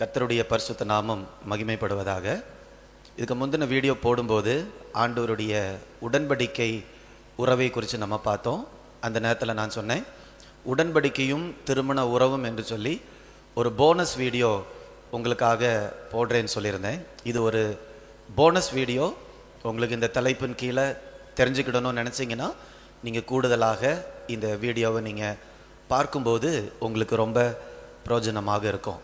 கர்த்தருடைய பரிசுத்த நாமம் மகிமைப்படுவதாக. இதுக்கு முந்தின வீடியோ போடும்போது ஆண்டவருடைய உடன்படிக்கை உறவை குறித்து நம்ம பார்த்தோம். அந்த நேரத்தில் நான் சொன்னேன், உடன்படிக்கையும் திருமண உறவும் என்று சொல்லி ஒரு போனஸ் வீடியோ உங்களுக்காக போடுறேன்னு சொல்லியிருந்தேன். இது ஒரு போனஸ் வீடியோ. உங்களுக்கு இந்த தலைப்பின் கீழே தெரிஞ்சுக்கிடணும்னு நினச்சிங்கன்னா நீங்கள் கூடுதலாக இந்த வீடியோவை நீங்கள் பார்க்கும்போது உங்களுக்கு ரொம்ப பிரயோஜனமாக இருக்கும்.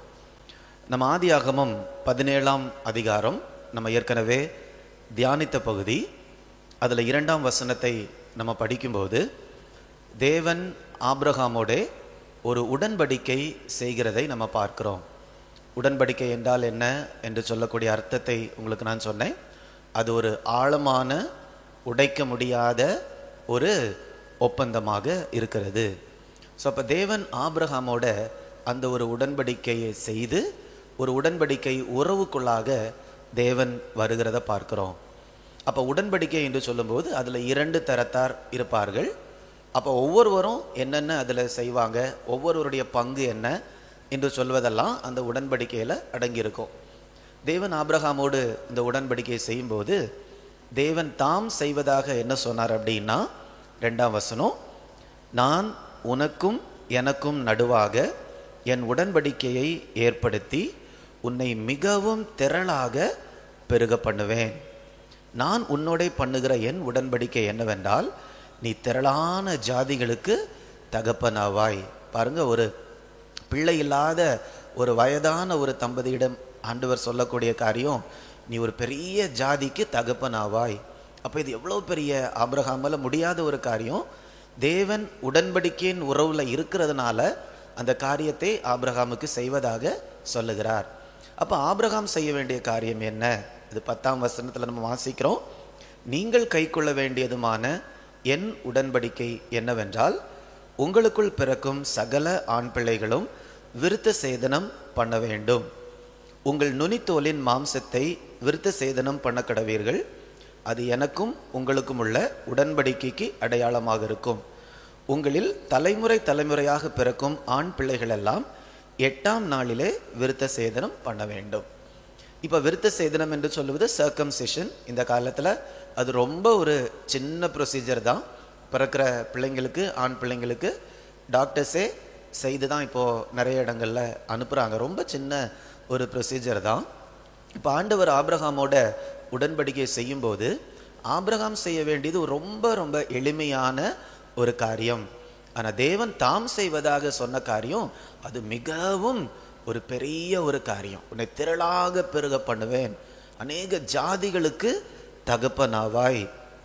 நம்ம ஆதியாகமம் 17ஆம் அதிகாரம் நம்ம ஏற்கனவே தியானித்த பகுதி. அதில் 2ஆம் வசனத்தை நம்ம படிக்கும்போது தேவன் ஆபிரகாமோட ஒரு உடன்படிக்கை செய்கிறதை நம்ம பார்க்கிறோம். உடன்படிக்கை என்றால் என்ன என்று சொல்லக்கூடிய அர்த்தத்தை உங்களுக்கு நான் சொன்னேன். அது ஒரு ஆழமான, உடைக்க முடியாத ஒரு ஒப்பந்தமாக இருக்கிறது. ஸோ அப்போ தேவன் ஆபிரகாமோட அந்த ஒரு உடன்படிக்கையை செய்து ஒரு உடன்படிக்கை உறவுக்குள்ளாக தேவன் வருகிறத பார்க்கிறோம். அப்போ உடன்படிக்கை என்று சொல்லும்போது அதில் 2 தரத்தார் இருப்பார்கள். அப்போ ஒவ்வொருவரும் என்னென்ன அதில் செய்வாங்க, ஒவ்வொருவருடைய பங்கு என்ன என்று சொல்வதெல்லாம் அந்த உடன்படிக்கையில் அடங்கியிருக்கும். தேவன் ஆபிரகாமோடு இந்த உடன்படிக்கையை செய்யும்போது தேவன் தாம் செய்வதாக என்ன சொன்னார் அப்படின்னா, 2ஆம் வசனம், நான் உனக்கும் எனக்கும் நடுவாக என் உடன்படிக்கையை ஏற்படுத்தி உன்னை மிகவும் திரளாக பெருக பண்ணுவேன். நான் உன்னோட பண்ணுகிற என் உடன்படிக்கை என்னவென்றால், நீ திரளான ஜாதிகளுக்கு தகப்பனாவாய். பாருங்க, ஒரு பிள்ளை இல்லாத ஒரு வயதான ஒரு தம்பதியிடம் ஆண்டவர் சொல்லக்கூடிய காரியம், நீ ஒரு பெரிய ஜாதிக்கு தகப்பனாவாய். அப்போ இது எவ்வளோ பெரிய ஆபிரகாமால முடியாத ஒரு காரியம். தேவன் உடன்படிக்கையின் உறவுல இருக்கிறதுனால அந்த காரியத்தை ஆபிரகாமுக்கு செய்வதாக சொல்லுகிறார். அப்போ ஆபிரகாம் செய்ய வேண்டிய காரியம் என்ன? இது 10ஆம் வசனத்தில் நம்ம வாசிக்கிறோம். நீங்கள் கைக்கொள்ள வேண்டியதுமான என் உடன்படிக்கை என்னவென்றால், உங்களுக்குள் பிறக்கும் சகல ஆண் பிள்ளைகளும் விருத்த சேதனம் பண்ண வேண்டும். உங்கள் நுனித்தோலின் மாம்சத்தை விருத்த சேதனம் பண்ண கடவீர்கள். அது எனக்கும் உங்களுக்கும் உள்ள உடன்படிக்கைக்கு அடையாளமாக இருக்கும். உங்களில் தலைமுறை தலைமுறையாக பிறக்கும் ஆண் பிள்ளைகள் எல்லாம் 8ஆம் நாளிலே விருத்த சேதனம் பண்ண வேண்டும். இப்போ விருத்த சேதனம் என்று சொல்லுவது சர்க்கம்சிஷன். இந்த காலத்தில் அது ரொம்ப ஒரு சின்ன ப்ரொசீஜர் தான். பிறக்கிற பிள்ளைங்களுக்கு, ஆண் பிள்ளைங்களுக்கு டாக்டர்ஸே செய்து தான் இப்போது நிறைய இடங்களில் அனுப்புகிறாங்க. ரொம்ப சின்ன ஒரு ப்ரொசீஜர் தான். இப்போ ஆண்டவர் ஆபிரகாமோட உடன்படிக்கை செய்யும்போது ஆபிரகாம் செய்ய வேண்டியது ரொம்ப ரொம்ப எளிமையான ஒரு காரியம். ஆனால் தேவன் தாம் செய்வதாக சொன்ன காரியம் அது மிகவும் ஒரு பெரிய ஒரு காரியம். உன்னை திரளாக பெருக பண்ணுவேன், அநேக ஜாதிகளுக்கு தகப்பனாவாய்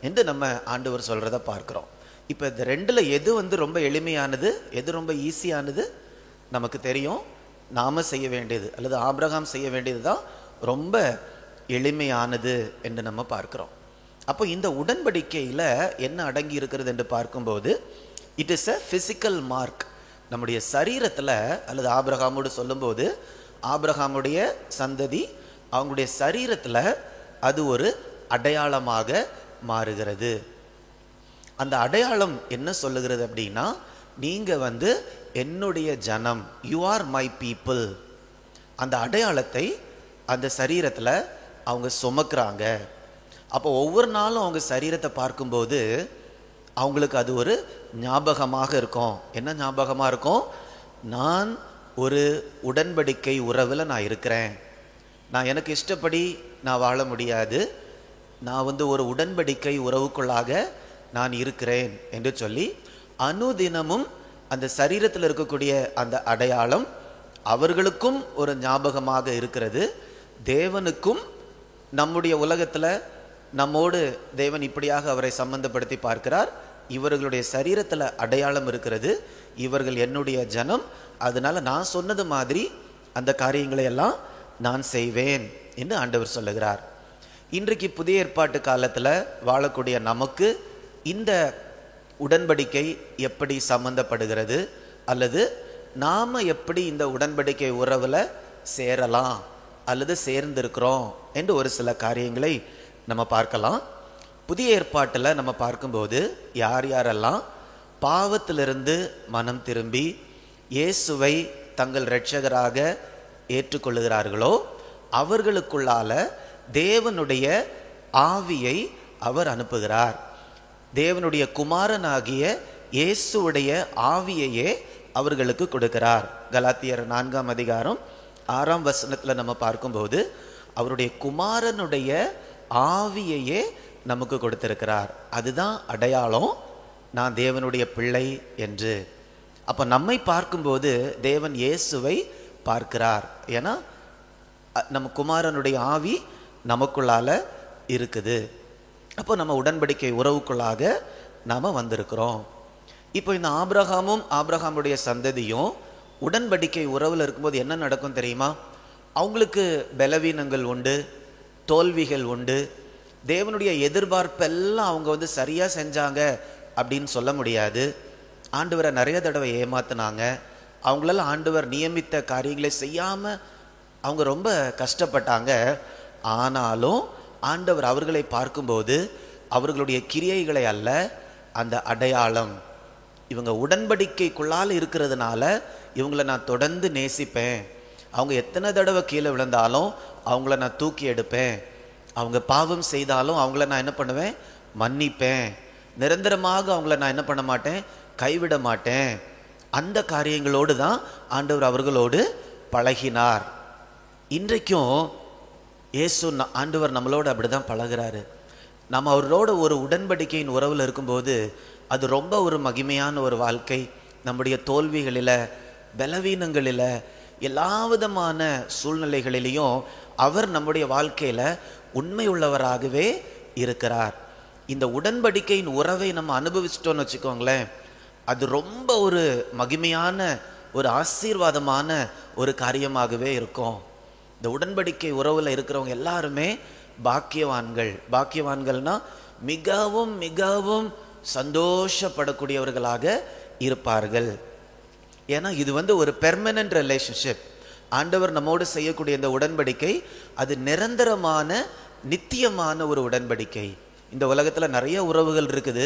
என்று நம்ம ஆண்டவர் சொல்றத பார்க்கிறோம். இப்போ இந்த 2ல் எது ரொம்ப எளிமையானது, எது ரொம்ப ஈஸியானது நமக்கு தெரியும். நாம செய்ய வேண்டியது அல்லது ஆபிரகாம் செய்ய வேண்டியது தான் ரொம்ப எளிமையானது என்று நம்ம பார்க்கிறோம். அப்போ இந்த உடன்படிக்கையில் என்ன அடங்கி இருக்கிறது என்று பார்க்கும்போது, it is a physical mark. நம்முடைய சரீரத்தில், அல்லது ஆபிரகாமோடு சொல்லும்போது ஆபிரகாமுடைய சந்ததி அவங்களுடைய சரீரத்தில் அது ஒரு அடையாளமாக மாறுகிறது. அந்த அடையாளம் என்ன சொல்லுகிறது அப்படின்னா, நீங்க என்னுடைய ஜனம், யூ ஆர் மை பீப்புள். அந்த அடையாளத்தை அந்த சரீரத்தில் அவங்க சுமக்கிறாங்க. அப்போ ஒவ்வொரு நாளும் அவங்க சரீரத்தை பார்க்கும்போது அவங்களுக்கு அது ஒரு ஞாபகமாக இருக்கும். என்ன ஞாபகமாக இருக்கும்? நான் ஒரு உடன்படிக்கை உறவில் நான் இருக்கிறேன். நான் எனக்கு இஷ்டப்படி நான் வாழ முடியாது. நான் ஒரு உடன்படிக்கை உறவுக்குள்ளாக நான் இருக்கிறேன் என்று சொல்லி அனுதினமும் அந்த சரீரத்தில் இருக்கக்கூடிய அந்த அடையாளம் அவர்களுக்கும் ஒரு ஞாபகமாக இருக்கிறது. தேவனுக்கும் நம்முடைய உலகத்தில் நம்மோடு தேவன் இப்படியாக அவரை சம்பந்தப்படுத்தி பார்க்கிறார். இவர்களுடைய சரீரத்தில் அடையாளம் இருக்கிறது, இவர்கள் என்னுடைய ஜனம், அதனால நான் சொன்னது மாதிரி அந்த காரியங்களை எல்லாம் நான் செய்வேன் என்று ஆண்டவர் சொல்லுகிறார். இன்றைக்கு புதிய ஏற்பாட்டு காலத்தில் வாழக்கூடிய நமக்கு இந்த உடன்படிக்கை எப்படி சம்பந்தப்படுகிறது, அல்லது நாம் எப்படி இந்த உடன்படிக்கை உறவில் சேரலாம் அல்லது சேர்ந்திருக்கிறோம் என்று ஒரு சில காரியங்களை நம்ம பார்க்கலாம். புதிய ஏற்பாட்டில் நம்ம பார்க்கும்போது யார் யாரெல்லாம் பாவத்திலிருந்து மனம் திரும்பி இயேசுவை தங்கள் இரட்சகராக ஏற்றுக்கொள்ளுகிறார்களோ அவர்களுக்குள்ளால தேவனுடைய ஆவியை அவர் அனுப்புகிறார். தேவனுடைய குமாரனாகிய இயேசுவுடைய ஆவியையே அவர்களுக்கு கொடுக்கிறார். கலாத்தியர் 4ஆம் அதிகாரம் 6ஆம் வசனத்துல நம்ம பார்க்கும்போது அவருடைய குமாரனுடைய ஆவியையே நமக்கு கொடுத்திருக்கிறார். அதுதான் அடையாளம், நான் தேவனுடைய பிள்ளை என்று. அப்ப நம்மை பார்க்கும்போது தேவன் இயேசுவை பார்க்கிறார். ஏன்னா நம்ம குமாரனுடைய ஆவி நமக்குள்ளால இருக்குது. அப்போ நம்ம உடன்படிக்கை உறவுக்குள்ளாக நாம வந்திருக்கிறோம். இப்போ இந்த ஆபிரகாமும் ஆபிரகாமுடைய சந்ததியும் உடன்படிக்கை உறவுல இருக்கும்போது என்ன நடக்கும் தெரியுமா? அவங்களுக்கு பலவீனங்கள் உண்டு, தோல்விகள் உண்டு. தேவனுடைய எதிர்பார்ப்பெல்லாம் அவங்க சரியா செஞ்சாங்க அப்படின்னு சொல்ல முடியாது. ஆண்டவரை நிறைய தடவை ஏமாத்தினாங்க. அவங்களால ஆண்டவர் நியமித்த காரியங்களை செய்யாம அவங்க ரொம்ப கஷ்டப்பட்டாங்க. ஆனாலும் ஆண்டவர் அவர்களை பார்க்கும்போது அவர்களுடைய கிரியைகளை அல்ல, அந்த அடையாளம், இவங்க உடன்படிக்கைக்குள்ளால் இருக்கிறதுனால இவங்களை நான் தொடர்ந்து நேசிப்பேன். அவங்க எத்தனை தடவை கீழே விழுந்தாலும் அவங்கள நான் தூக்கி எடுப்பேன். அவங்க பாவம் செய்தாலும் அவங்கள நான் என்ன பண்ணுவேன்? மன்னிப்பேன். நிரந்தரமாக அவங்கள நான் என்ன பண்ண மாட்டேன்? கைவிட மாட்டேன். அந்த காரியங்களோடு தான் ஆண்டவர் அவர்களோடு பழகினார். இன்றைக்கும் இயேசு ஆண்டவர் நம்மளோட அப்படிதான் பழகிறாரு. நம்ம அவரோட ஒரு உடன்படிக்கையின் உறவில் இருக்கும்போது அது ரொம்ப ஒரு மகிமையான ஒரு வாழ்க்கை. நம்முடைய தோல்விகளில், பலவீனங்களில், எல்லா விதமான சூழ்நிலைகளிலையும் அவர் நம்முடைய வாழ்க்கையில உண்மை உள்ளவராகவே இருக்கிறார். இந்த உடன்படிக்கையின் உறவை நம்ம அனுபவிச்சிட்டோம்னு வச்சுக்கோங்களேன், அது ரொம்ப ஒரு மகிமையான ஒரு ஆசீர்வாதமான ஒரு காரியமாகவே இருக்கும். இந்த உடன்படிக்கை உறவுல இருக்கிறவங்க எல்லாருமே பாக்கியவான்கள். பாக்கியவான்கள்னா மிகவும் மிகவும் சந்தோஷப்படக்கூடியவர்களாக இருப்பார்கள். ஏன்னா இது ஒரு பெர்மனன்ட் ரிலேஷன்ஷிப். ஆண்டவர் நம்மோடு செய்யக்கூடிய இந்த உடன்படிக்கை அது நிரந்தரமான நித்தியமான ஒரு உடன்படிக்கை. இந்த உலகத்துல நிறைய உறவுகள் இருக்குது.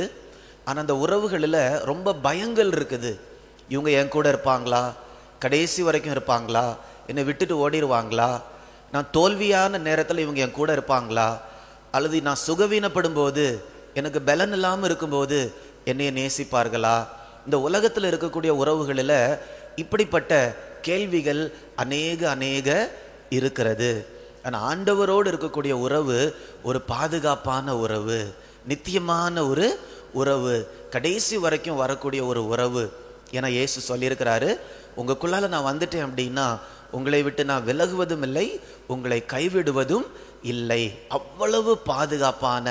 ஆனா அந்த உறவுகளில் ரொம்ப பயங்கள் இருக்குது. இவங்க என் கூட இருப்பாங்களா? கடைசி வரைக்கும் இருப்பாங்களா? என்னை விட்டுட்டு ஓடிடுவாங்களா? நான் தோல்வியான நேரத்தில் இவங்க என் கூட இருப்பாங்களா? அல்லது நான் சுகவீனப்படும் போது, எனக்கு பலன் இல்லாமல் இருக்கும்போது என்னைய நேசிப்பார்களா? இந்த உலகத்தில் இருக்கக்கூடிய உறவுகளில் இப்படிப்பட்ட கேள்விகள் அநேக இருக்கிறது. ஆனால் ஆண்டவரோடு இருக்கக்கூடிய உறவு ஒரு பாதுகாப்பான உறவு, நித்தியமான ஒரு உறவு, கடைசி வரைக்கும் வரக்கூடிய ஒரு உறவு. ஏன்னா இயேசு சொல்லியிருக்கிறாரு, உங்களுக்குள்ளால நான் வந்துட்டேன் அப்படின்னா உங்களை விட்டு நான் விலகுவதும் இல்லை, உங்களை கைவிடுவதும் இல்லை. அவ்வளவு பாதுகாப்பான,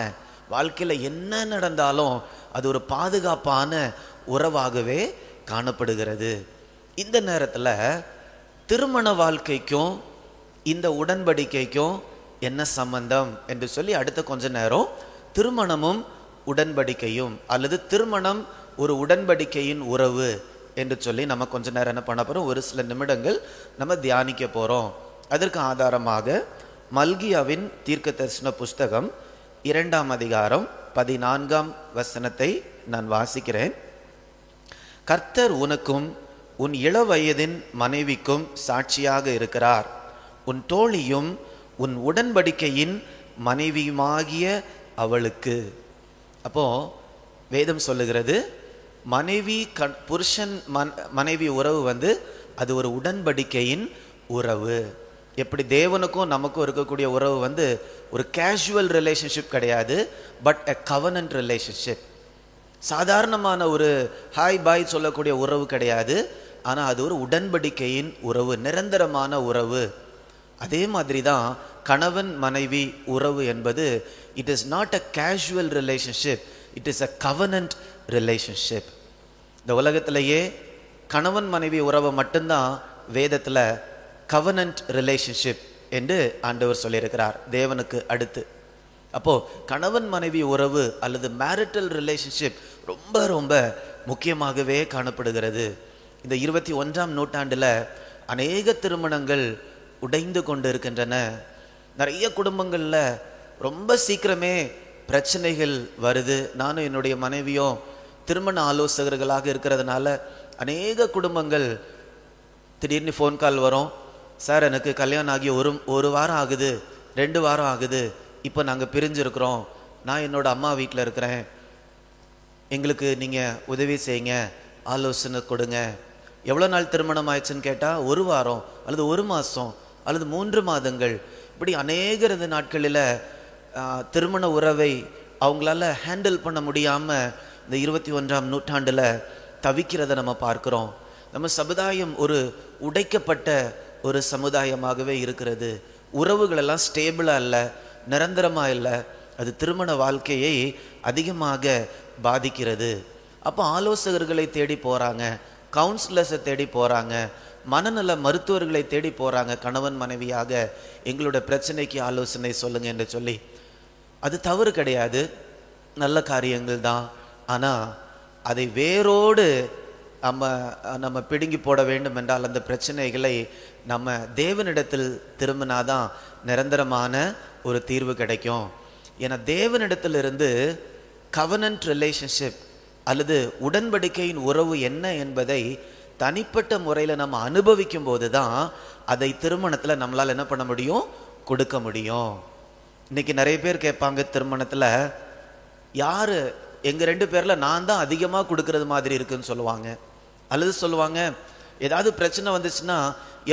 வாழ்க்கையில் என்ன நடந்தாலும் அது ஒரு பாதுகாப்பான உறவாகவே காணப்படுகிறது. இந்த நேரத்தில் திருமண வாழ்க்கைக்கும் இந்த உடன்படிக்கைக்கும் என்ன சம்பந்தம் என்று சொல்லி அடுத்த கொஞ்ச நேரம் திருமணமும் உடன்படிக்கையும் அல்லது திருமணம் ஒரு உடன்படிக்கையின் உறவு என்று சொல்லி நம்ம கொஞ்ச நேரம் என்ன பண்ண போறோம்? ஒரு சில நிமிடங்கள் நம்ம தியானிக்க போறோம். அதற்கு ஆதாரமாக மல்கியாவின் தீர்க்க தரிசன புஸ்தகம் 2ஆம் அதிகாரம் 14ஆம் வசனத்தை நான் வாசிக்கிறேன். கர்த்தர் உனக்கும் உன் இளவயதின் மனைவிக்கும் சாட்சியாக இருக்கிறார். உன் தோழியும் உன் உடன்படிக்கையின் மனைவியுமாகிய அவளுக்கு. அப்போ வேதம் சொல்லுகிறது, மனைவி புருஷன் மனைவி உறவு அது ஒரு உடன்படிக்கையின் உறவு. எப்படி தேவனுக்கும் நமக்கும் இருக்கக்கூடிய உறவு ஒரு கேஷுவல் ரிலேஷன்ஷிப் கிடையாது, பட் எ கவனன்ட் ரிலேஷன்ஷிப். சாதாரணமான ஒரு ஹாய் பாய் சொல்லக்கூடிய உறவு கிடையாது, ஆனால் அது ஒரு உடன்படிக்கையின் உறவு, நிரந்தரமான உறவு. அதே மாதிரி தான் கணவன் மனைவி உறவு என்பது it is not a casual relationship, it is a covenant relationship. இந்த உலகத்திலேயே கணவன் மனைவி உறவை மட்டும்தான் வேதத்தில் கவனன்ட் ரிலேஷன்ஷிப் என்று ஆண்டவர் சொல்லியிருக்கிறார், தேவனுக்கு அடுத்து. அப்போ கணவன் மனைவி உறவு அல்லது மேரிட்டல் ரிலேஷன்ஷிப் ரொம்ப ரொம்ப முக்கியமாகவே காணப்படுகிறது. இந்த 21ஆம் நூற்றாண்டில் அநேக திருமணங்கள் உடைந்து கொண்டு இருக்கின்றன. நிறைய குடும்பங்களில் ரொம்ப சீக்கிரமே பிரச்சனைகள் வருது. நானும் என்னுடைய மனைவியும் திருமண ஆலோசகர்களாக இருக்கிறதுனால அநேக குடும்பங்கள் திடீர்னு ஃபோன் கால் வரும், சார் எனக்கு கல்யாணம் ஆகி ஒரு வாரம் ஆகுது, 2 வாரம் ஆகுது, இப்போ நாங்கள் பிரிஞ்சிருக்கிறோம், நான் என்னோட அம்மா வீட்டில் இருக்கிறேன், எங்களுக்கு நீங்கள் உதவி செய்யுங்க, ஆலோசனை கொடுங்க. எவ்வளோ நாள் திருமணம் ஆயிடுச்சுன்னு கேட்டால் 1 வாரம் அல்லது 1 மாதம் அல்லது 3 மாதங்கள், இப்படி அநேகரது நாட்களில் திருமண உறவை அவங்களால ஹேண்டில் பண்ண முடியாமல் இந்த 21ஆம் நூற்றாண்டில் தவிக்கிறத நம்ம பார்க்குறோம். நம்ம சமுதாயம் ஒரு உடைக்கப்பட்ட ஒரு சமுதாயமாகவே இருக்கிறது. உறவுகள் எல்லாம் ஸ்டேபிளாக இல்லை, நிரந்தரமாக இல்லை. அது திருமண வாழ்க்கையை அதிகமாக பாதிக்கிறது. அப்போ ஆலோசகர்களை தேடி போகிறாங்க, கவுன்சிலர்ஸை தேடி போகிறாங்க, மனநல மருத்துவர்களை தேடி போகிறாங்க. கணவன் மனைவியாக எங்களோட பிரச்சனைக்கு ஆலோசனை சொல்லுங்க என்று சொல்லி. அது தவறு கிடையாது, நல்ல காரியங்கள் தான். ஆனால் அதை வேரோடு நம்ம பிடுங்கி போட வேண்டும் என்றால் அந்த பிரச்சனைகளை நம்ம தேவனிடத்தில் திரும்பினாதான் நிரந்தரமான ஒரு தீர்வு கிடைக்கும். ஏன்னா தேவனிடத்திலிருந்து கவனன்ட் ரிலேஷன்ஷிப் அல்லது உடன்படிக்கையின் உறவு என்ன என்பதை தனிப்பட்ட முறையில் நம்ம அனுபவிக்கும் போது தான் அதை திருமணத்தில் நம்மளால் என்ன பண்ண முடியும், கொடுக்க முடியும். இன்னைக்கு நிறைய பேர் கேட்பாங்க, திருமணத்தில் யார் எங்கள் 2 பேரில் நான் தான் அதிகமாக கொடுக்கறது மாதிரி இருக்குன்னு சொல்லுவாங்க. அல்லது சொல்லுவாங்க, ஏதாவது பிரச்சனை வந்துச்சுன்னா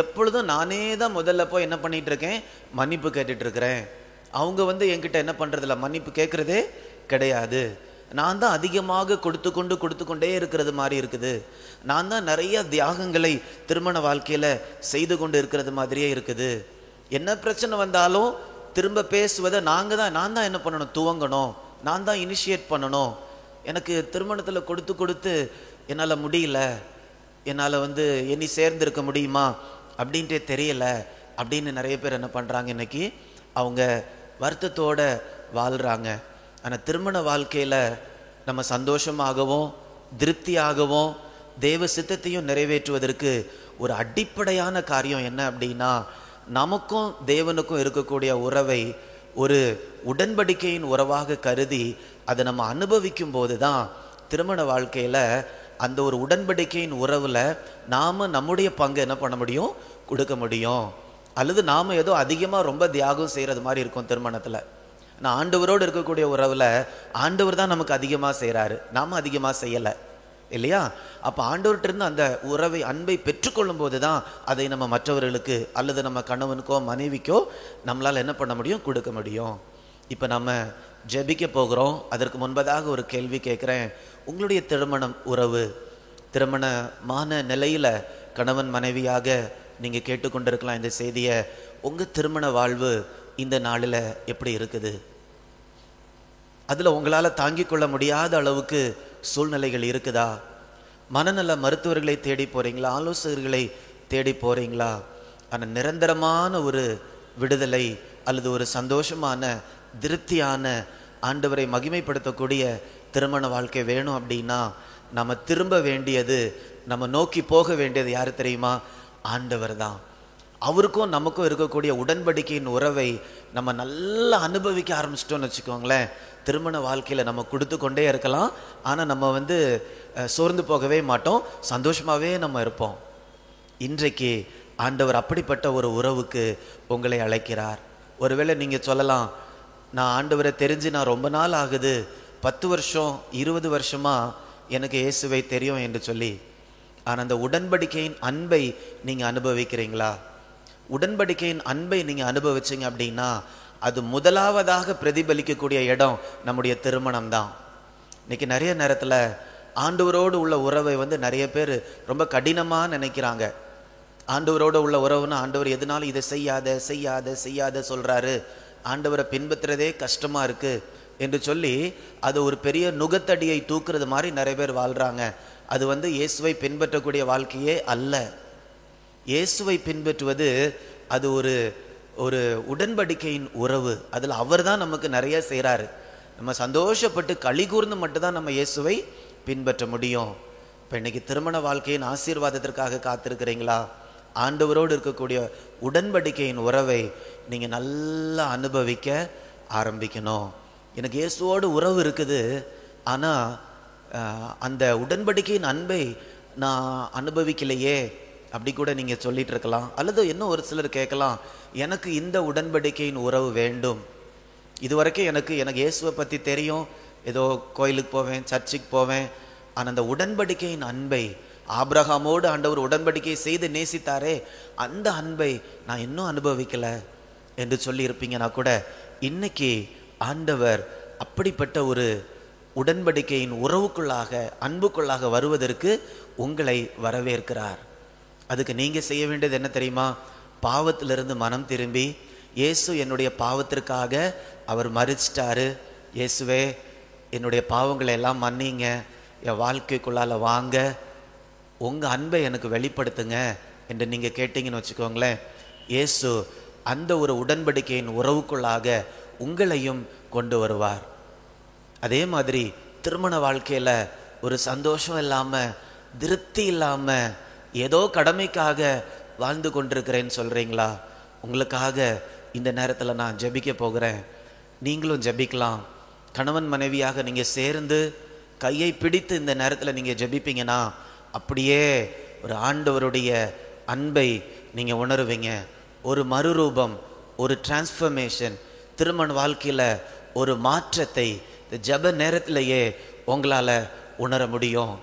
எப்பொழுதும் நானே தான் முதல்ல போய் என்ன பண்ணிட்டு இருக்கேன், மன்னிப்பு கேட்டுட்டு இருக்கிறேன். அவங்க என்கிட்ட என்ன பண்ணுறதில்ல, மன்னிப்பு கேட்குறதே கிடையாது. நான் தான் அதிகமாக கொடுத்து கொண்டே இருக்கிறது மாதிரி இருக்குது. நான் தான் நிறைய தியாகங்களை திருமண வாழ்க்கையில் செய்து கொண்டு இருக்கிறது மாதிரியே இருக்குது. என்ன பிரச்சனை வந்தாலும் திரும்ப பேசுவதை நான் தான் என்ன பண்ணணும், துவங்கணும், நான் தான் இனிஷியேட் பண்ணணும். எனக்கு திருமணத்தில் கொடுத்து என்னால் முடியல, என்னால் இனி சேர்ந்திருக்க முடியுமா அப்படின்ட்டே தெரியல அப்படின்னு நிறைய பேர் என்ன பண்ணுறாங்க, இன்னைக்கு அவங்க வருத்தத்தோடு வாழ்கிறாங்க. ஆனால் திருமண வாழ்க்கையில் நம்ம சந்தோஷமாகவும் திருப்தியாகவும் தேவ சித்தத்தையும் நிறைவேற்றுவதற்கு ஒரு அடிப்படையான காரியம் என்ன அப்படின்னா, நமக்கும் தேவனுக்கும் இருக்கக்கூடிய உறவை ஒரு உடன்படிக்கையின் உறவாக கருதி அதை நம்ம அனுபவிக்கும் போது தான் திருமண வாழ்க்கையில் அந்த ஒரு உடன்படிக்கையின் உறவில் நாம் நம்முடைய பங்கு என்ன பண்ண முடியும், கொடுக்க முடியும். அல்லது நாம் ஏதோ அதிகமாக ரொம்ப தியாகம் செய்கிறது மாதிரி இருக்கும் திருமணத்தில். நான் ஆண்டவரோடு இருக்கக்கூடிய உறவில் ஆண்டவர் தான் நமக்கு அதிகமாக செய்கிறாரு, நாம் அதிகமாக செய்யலை இல்லையா? அப்போ ஆண்டவர்கிட்ட அந்த உறவை அன்பை பெற்றுக்கொள்ளும் போது தான் அதை நம்ம மற்றவர்களுக்கு அல்லது நம்ம கணவனுக்கோ மனைவிக்கோ நம்மளால் என்ன பண்ண முடியும், கொடுக்க முடியும். இப்போ நம்ம ஜெபிக்க போகிறோம். அதற்கு முன்பதாக ஒரு கேள்வி கேட்குறேன். உங்களுடைய திருமணம் உறவு, திருமணமான நிலையில் கணவன் மனைவியாக நீங்கள் கேட்டுக்கொண்டிருக்கலாம் இந்த செய்தியை. உங்கள் திருமண வாழ்வு இந்த நாளில் எப்படி இருக்குது? அதில் உங்களால் தாங்கிக் கொள்ள முடியாத அளவுக்கு சூழ்நிலைகள் இருக்குதா? மனநல மருத்துவர்களை தேடி போகிறீங்களா, ஆலோசகர்களை தேடி போகிறீங்களா? ஆனால் நிரந்தரமான ஒரு விடுதலை அல்லது ஒரு சந்தோஷமான திருப்தியான ஆண்டவரை மகிமைப்படுத்தக்கூடிய திருமண வாழ்க்கை வேணும் அப்படின்னா நம்ம திரும்ப வேண்டியது, நம்ம நோக்கி போக வேண்டியது யார் தெரியுமா? ஆண்டவர் தான். அவருக்கும் நமக்கும் இருக்கக்கூடிய உடன்படிக்கையின் உறவை நம்ம நல்லா அனுபவிக்க ஆரம்பிச்சிட்டோம்னு வச்சுக்கோங்களேன், திருமண வாழ்க்கையில் நம்ம கொடுத்து கொண்டே இருக்கலாம். ஆனால் நம்ம சோர்ந்து போகவே மாட்டோம், சந்தோஷமாகவே நம்ம இருப்போம். இன்றைக்கு ஆண்டவர் அப்படிப்பட்ட ஒரு உறவுக்கு உங்களை அழைக்கிறார். ஒருவேளை நீங்கள் சொல்லலாம், நான் ஆண்டவரை தெரிஞ்சு நான் ரொம்ப நாள் ஆகுது, 10 வருஷம் 20 வருஷமாக எனக்கு இயேசுவை தெரியும் என்று சொல்லி. ஆனால் அந்த உடன்படிக்கையின் அன்பை நீங்கள் அனுபவிக்கிறீங்களா? உடன்படிக்கையின் அன்பை நீங்கள் அனுபவிச்சிங்க அப்படின்னா அது முதலாவதாக பிரதிபலிக்கக்கூடிய இடம் நம்முடைய திருமணம் தான். இன்னைக்கு நிறைய நேரத்தில் ஆண்டவரோடு உள்ள உறவை நிறைய பேர் ரொம்ப கடினமாக நினைக்கிறாங்க. ஆண்டவரோடு உள்ள உறவுன்னா ஆண்டவர் எதனாலும் இதை செய்யாத செய்யாத செய்யாத சொல்கிறாரு, ஆண்டவரை பின்பற்றுறதே கஷ்டமாக இருக்குது என்று சொல்லி அது ஒரு பெரிய நுகத்தடியை தூக்குறது மாதிரி நிறைய பேர் வாழ்கிறாங்க. அது இயேசுவை பின்பற்றக்கூடிய வாழ்க்கையே அல்ல. இயேசுவை பின்பற்றுவது அது ஒரு உடன்படிக்கையின் உறவு. அதில் அவர் தான் நமக்கு நிறைய செய்கிறாரு. நம்ம சந்தோஷப்பட்டு களி கூர்ந்து மட்டும்தான் நம்ம இயேசுவை பின்பற்ற முடியும். இப்போ இன்னைக்கு திருமண வாழ்க்கையின் ஆசீர்வாதத்திற்காக காத்திருக்கிறீங்களா? ஆண்டவரோடு இருக்கக்கூடிய உடன்படிக்கையின் உறவை நீங்கள் நல்லா அனுபவிக்க ஆரம்பிக்கணும். எனக்கு இயேசுவோடு உறவு இருக்குது, ஆனால் அந்த உடன்படிக்கையின் அன்பை நான் அனுபவிக்கலையே, அப்படி கூட நீங்க சொல்லிட்டு இருக்கலாம். அல்லது இன்னும் ஒரு சிலர் கேட்கலாம், எனக்கு இந்த உடன்படிக்கையின் உறவு வேண்டும். இதுவரைக்கும் எனக்கு இயேசுவை பத்தி தெரியும், ஏதோ கோயிலுக்கு போவேன், சர்ச்சுக்கு போவேன். ஆனா அந்த உடன்படிக்கையின் அன்பை, ஆபிரகாமோடு ஆண்டவர் உடன்படிக்கை செய்து நேசித்தாரே, அந்த அன்பை நான் இன்னும் அனுபவிக்கல என்று சொல்லி இருப்பீங்கன்னா கூட, இன்னைக்கு ஆண்டவர் அப்படிப்பட்ட ஒரு உடன்படிக்கையின் உறவுக்குள்ளாக, அன்புக்குள்ளாக வருவதற்கு உங்களை வரவேற்கிறார். அதுக்கு நீங்க செய்ய வேண்டியது என்ன தெரியுமா? பாவத்திலிருந்து மனம் திரும்பி, இயேசு என்னுடைய பாவத்திற்காக அவர் மரிச்சிட்டாரு, இயேசுவே என்னுடைய பாவங்களை எல்லாம் மன்னிங்க, என் வாழ்க்கைக்குள்ளால வாங்க, உங்க அன்பை எனக்கு வெளிப்படுத்துங்க என்று நீங்க கேட்டீங்கன்னு வச்சுக்கோங்களேன், இயேசு அந்த ஒரு உடன்படிக்கையின் உறவுக்குள்ளாக உங்களையும் கொண்டு வருவார். அதே மாதிரி திருமண வாழ்க்கையில ஒரு சந்தோஷம் இல்லாம, திருப்தி இல்லாம, ஏதோ கடமைக்காக வாழ்ந்து கொண்டிருக்கிறேன்னு சொல்றீங்களா? உங்களுக்காக இந்த நேரத்துல நான் ஜெபிக்க போகிறேன். நீங்களும் ஜெபிக்கலாம். கணவன் மனைவியாக நீங்க சேர்ந்து கையை பிடித்து இந்த நேரத்துல நீங்க ஜெபிப்பீங்கன்னா, அப்படியே ஒரு ஆண்டவருடைய அன்பை நீங்க உணருவீங்க. ஒரு மறுரூபம், ஒரு டிரான்ஸ்ஃபர்மேஷன், திருமண வாழ்க்கையில ஒரு மாற்றத்தை இந்த ஜெப நேரத்திலேயே உங்களால உணர முடியும்.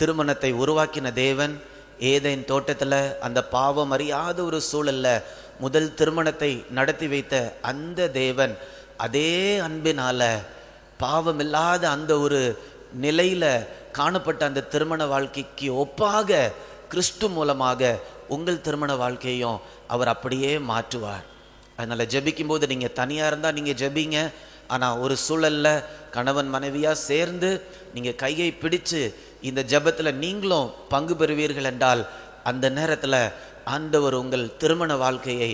திருமணத்தை உருவாக்கின தேவன் ஏதேன் தோட்டத்துல அந்த பாவம் அறியாத ஒரு சூழல்ல முதல் திருமணத்தை நடத்தி வைத்த அந்த தேவன், அதே அன்பினால பாவம் இல்லாத அந்த ஒரு நிலையில காணப்பட்ட அந்த திருமண வாழ்க்கைக்கு ஒப்பாக கிறிஸ்து மூலமாக உங்கள் திருமண வாழ்க்கையும் அவர் அப்படியே மாற்றுவார். அதனால ஜெபிக்கும் போது நீங்க தனியா இருந்தா நீங்க ஜெபிங்க. ஆனா ஒரு சூழல்ல கணவன் மனைவியா சேர்ந்து நீங்க கையை பிடிச்சு இந்த ஜெபத்துல நீங்களும் பங்கு பெறுவீர்கள் என்றால், அந்த நேரத்துல ஆண்டவர் உங்கள் திருமண வாழ்க்கையை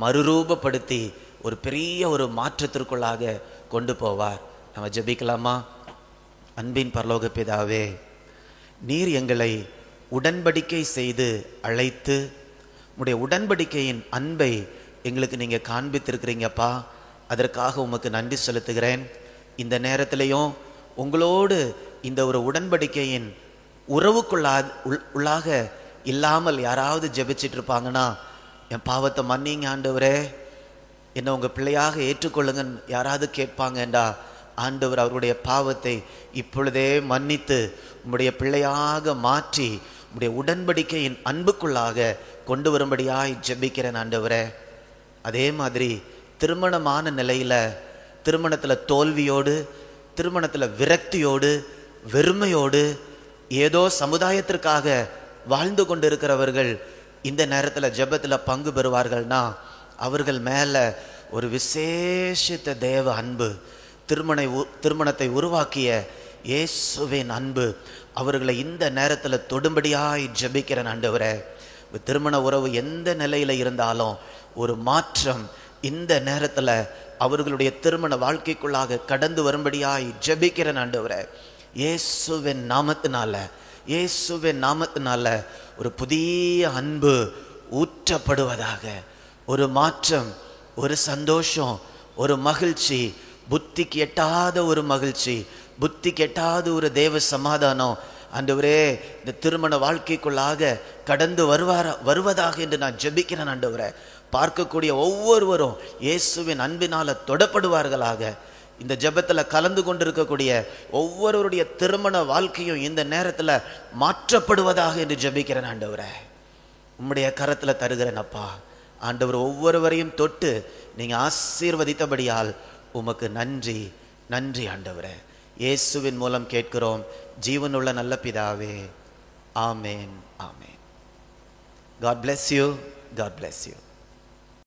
மறுரூபப்படுத்தி ஒரு பெரிய ஒரு மாற்றத்திற்குள்ளாக கொண்டு போவார். நம்ம ஜெபிக்கலாமா? அன்பின் பரலோக பிதாவே, நீர் எங்களை உடன்படிக்கை செய்து அழைத்து உம்முடைய உடன்படிக்கையின் அன்பை எங்களுக்கு நீங்க காண்பித்திருக்கிறீங்கப்பா. அதற்காக உமக்கு நன்றி செலுத்துகிறேன். இந்த நேரத்திலையும் உங்களோடு இந்த ஒரு உடன்படிக்கையின் உள்ளாக இல்லாமல் யாராவது ஜெபிச்சிட்டு இருப்பாங்கன்னா, என் பாவத்தை மன்னிங்க ஆண்டவரே, என்ன உங்க பிள்ளையாக ஏற்றுக்கொள்ளுங்கன்னு யாராவது கேட்பாங்கண்டா, ஆண்டவர் அவருடைய பாவத்தை இப்பொழுதே மன்னித்து உம்முடைய பிள்ளையாக மாற்றி உம்முடைய உடன்படிக்கையின் அன்புக்குள்ளாக கொண்டு வரும்படியாய் ஜெபிக்கிறேன் ஆண்டவரே. அதே மாதிரி திருமணமான நிலையில, திருமணத்துல தோல்வியோடு, திருமணத்துல விரக்தியோடு, வெறுமையோடு, ஏதோ சமுதாயத்திற்காக வாழ்ந்து கொண்டிருக்கிறவர்கள் இந்த நேரத்துல ஜெபத்துல பங்கு பெறுவார்கள்னா, அவர்கள் மேல ஒரு விசேஷித்த தேவ அன்பு, திருமணத்தை உருவாக்கிய இயேசுவின் அன்பு அவர்களை இந்த நேரத்துல தொடும்படியாய் ஜெபிக்கிறேன் ஆண்டவரே. திருமண உறவு எந்த நிலையில இருந்தாலும் ஒரு மாற்றம் இந்த நேரத்துல அவர்களுடைய திருமண வாழ்க்கைக்குள்ளாக கடந்து வரும்படியாய் ஜெபிக்கிறேன் ஆண்டவரே. இயேசுவின் நாமத்தினால, இயேசுவின் நாமத்தினால ஒரு புதிய அன்பு ஊற்றப்படுவதாக, ஒரு மாற்றம், ஒரு சந்தோஷம், ஒரு மகிழ்ச்சி, புத்திக்கு எட்டாத ஒரு மகிழ்ச்சி, புத்திக்கு எட்டாத ஒரு தேவ சமாதானம் ஆண்டவரே இந்த திருமண வாழ்க்கைக்குள்ளாக கடந்து வருவதாக என்று நான் ஜெபிக்கிறேன் ஆண்டவரே. பார்க்கக்கூடிய ஒவ்வொருவரும் இயேசுவின் அன்பினால தொடப்படுவார்களாக. இந்த ஜெபத்துல கலந்து கொண்டிருக்கக்கூடிய ஒவ்வொருவருடைய திருமண வாழ்க்கையும் இந்த நேரத்துல மாற்றப்படுவதாக என்று ஜெபிக்கிறேன் ஆண்டவரே. உம்முடைய கரத்துல தருகிறேன் அப்பா. ஆண்டவர் ஒவ்வொருவரையும் தொட்டு நீங்க ஆசீர்வதித்தபடியால் உமக்கு நன்றி, நன்றி ஆண்டவரே. இயேசுவின் மூலம் கேட்கிறோம் ஜீவனுள்ள நல்ல பிதாவே. ஆமேன், ஆமேன். God bless you. God bless you.